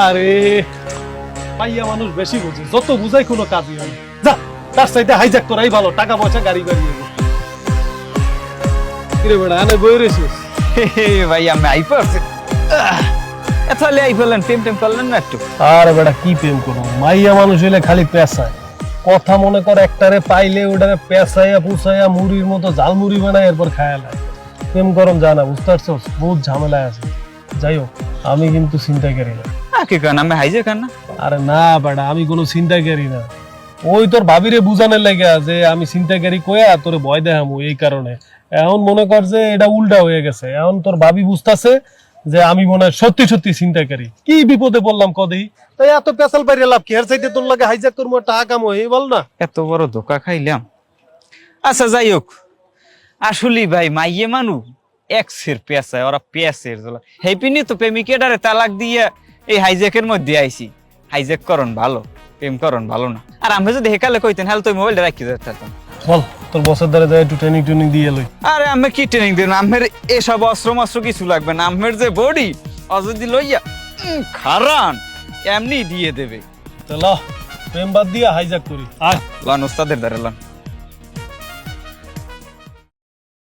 আরে পাইয়া মানুষ বেশি বুঝে, যত বুঝাই কোনো কাজই হয় না। যা তার চাইতে হাইজ্যাক করাই ভালো, টাকা পয়সা গাড়ি গাড়ি কিরে বেড়া আনে বই রেছিস। ভাই আমি আই পড়ছি তাহলে আই বললেন টেম টেম করলেন না একটু। আরে বেটা কি প্রেম করবো, মাইয়া মানুষ হইলে খালি পেশায় কথা, মনে কর একটারে পাইলে ওটারে পেশাইয়া পুষাইয়া মুড়ির মতো ঝালমুড়ি বানায় এরপর খায়া লাগে। প্রেম করম জানা, বুঝতে পারছস, বহুত ঝামেলায় আছে। যাই হোক আমি কিন্তু চিন্তা করি না। কি কেন আমি হাইজে কেন না? আরে না বেটা আমি কোনো চিন্তা করি না, ওই তোর ভাবিরে বুঝানোর লাগা যে আমি চিন্তাকারী কয়া তোরে ভয় দেখামু, এই কারণে। এখন মনে কর যে এটা উল্টা হয়ে গেছে, এখন তোর ভাবি বুঝতেছে যে আমি মনে হয় সত্যি সত্যি চিন্তাকারী। কি বিপদে বললাম কদেই, তাই এত পেছাল পাইরে লাভ কি? আর চাইতে তোর লাগে হাইজ্যাক করবো, টাকা কামো, এই বল না। এত বড় ধোকা খাইলাম। আচ্ছা যাই হোক, আসলে ভাই মাইয়ে মানু এক্সের পেঁচায়, ওরা পেঁচের জ্বলা হেপিনি তো প্রেমিকেটারে তালাক দিয়ে এই হাইজ্যাকের মধ্যে আইছি। হাইজ্যাক করন ভালো, প্রেম করন ভালো না। আর আমি যদি হেকালে কইতেন হ্যাঁ তুই মোবাইলটা রাখি যেতাম। বল তোর বসের দ্বারা যায় একটু ট্রেনিং ট্রেনিং দিয়ে লই। আরে আমি কি ট্রেনিং দেন, আমের এসব অস্ত্র মস্ত্র কিছু লাগবে না। আমের যে বডি অযদি লইয়া খারান এমনি দিয়ে দেবে। চল প্রেম বাদ দিয়া হাইজ্যাক করি। আয় লান ওস্তাদের দ্বারা লান।